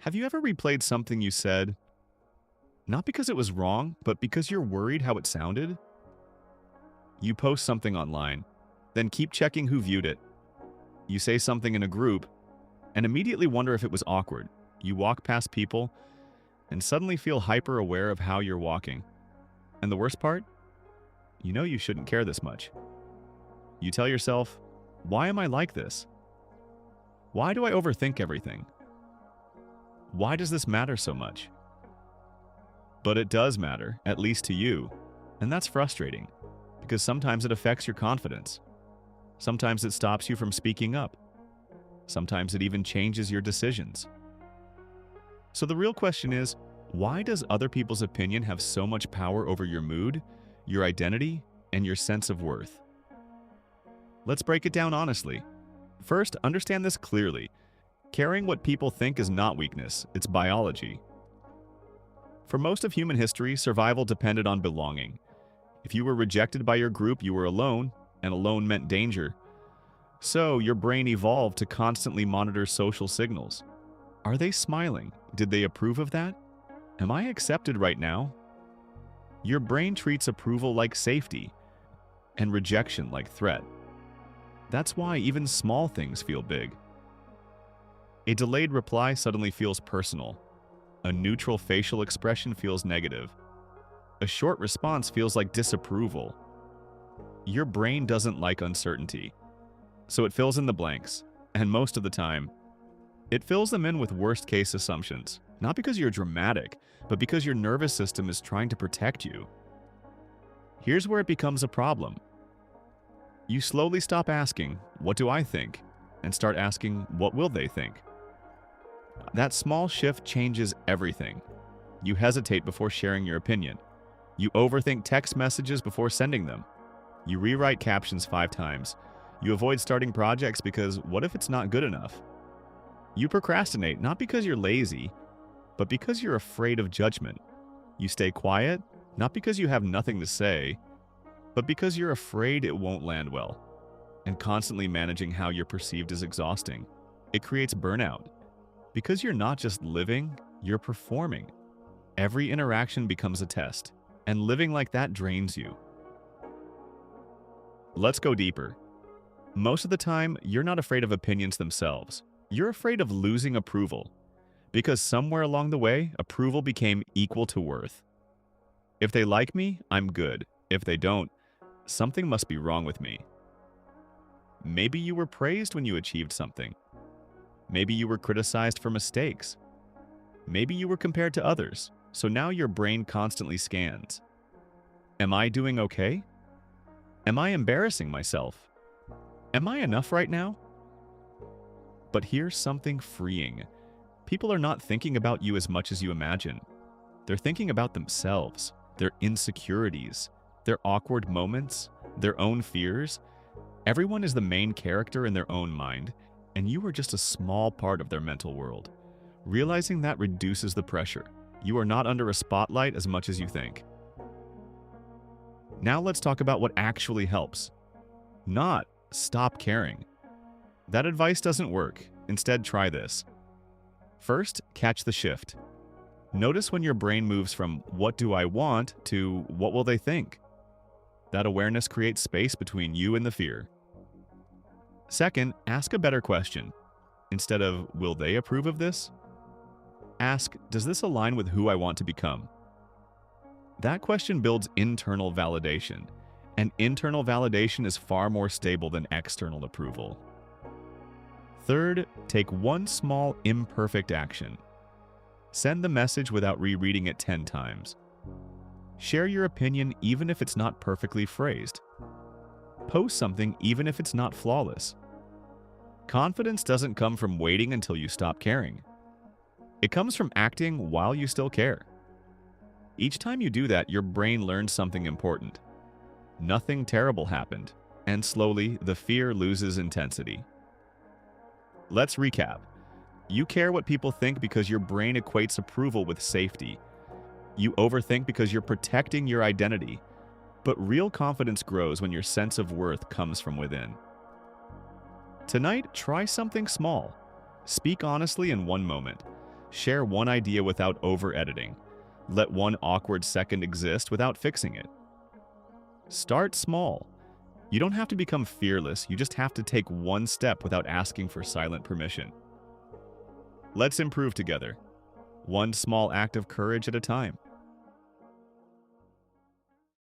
Have you ever replayed something you said, not because it was wrong, but because you're worried how it sounded? You post something online, then keep checking who viewed it. You say something in a group, and immediately wonder if it was awkward. You walk past people, and suddenly feel hyper aware of how you're walking. And the worst part? You know you shouldn't care this much. You tell yourself, why am I like this? Why do I overthink everything? Why does this matter so much? But it does matter, at least to you. And that's frustrating, because sometimes it affects your confidence. Sometimes it stops you from speaking up. Sometimes it even changes your decisions. So the real question is, why does other people's opinion have so much power over your mood, your identity, and your sense of worth? Let's break it down honestly. First, understand this clearly. Caring what people think is not weakness, it's biology. For most of human history, survival depended on belonging. If you were rejected by your group, you were alone, and alone meant danger. So, your brain evolved to constantly monitor social signals. Are they smiling? Did they approve of that? Am I accepted right now? Your brain treats approval like safety, and rejection like threat. That's why even small things feel big. A delayed reply suddenly feels personal. A neutral facial expression feels negative. A short response feels like disapproval. Your brain doesn't like uncertainty, so it fills in the blanks, and most of the time, it fills them in with worst-case assumptions, not because you're dramatic, but because your nervous system is trying to protect you. Here's where it becomes a problem. You slowly stop asking, "What do I think?" and start asking, "What will they think?" That small shift changes everything. You hesitate before sharing your opinion. You overthink text messages before sending them. You rewrite captions 5 times. You avoid starting projects because what if it's not good enough? You procrastinate not because you're lazy, but because you're afraid of judgment. You stay quiet not because you have nothing to say, but because you're afraid it won't land well. And constantly managing how you're perceived is exhausting. It creates burnout. Because you're not just living, you're performing. Every interaction becomes a test, and living like that drains you. Let's go deeper. Most of the time, you're not afraid of opinions themselves. You're afraid of losing approval. Because somewhere along the way, approval became equal to worth. If they like me, I'm good. If they don't, something must be wrong with me. Maybe you were praised when you achieved something. Maybe you were criticized for mistakes. Maybe you were compared to others, so now your brain constantly scans. Am I doing okay? Am I embarrassing myself? Am I enough right now? But here's something freeing. People are not thinking about you as much as you imagine. They're thinking about themselves, their insecurities, their awkward moments, their own fears. Everyone is the main character in their own mind, and you are just a small part of their mental world. Realizing that reduces the pressure. You are not under a spotlight as much as you think. Now let's talk about what actually helps. Not stop caring. That advice doesn't work. Instead, try this. First, catch the shift. Notice when your brain moves from "what do I want" to "what will they think?" That awareness creates space between you and the fear. Second, ask a better question. Instead of "will they approve of this?" ask, "does this align with who I want to become?" That question builds internal validation, and internal validation is far more stable than external approval. Third, take one small imperfect action. Send the message without rereading it 10 times. Share your opinion even if it's not perfectly phrased. Post something even if it's not flawless. Confidence doesn't come from waiting until you stop caring. It comes from acting while you still care. Each time you do that, your brain learns something important. Nothing terrible happened, and slowly the fear loses intensity. Let's recap. You care what people think because your brain equates approval with safety. You overthink because you're protecting your identity. But real confidence grows when your sense of worth comes from within. Tonight, try something small. Speak honestly in one moment. Share one idea without over-editing. Let one awkward second exist without fixing it. Start small. You don't have to become fearless, you just have to take one step without asking for silent permission. Let's improve together, one small act of courage at a time.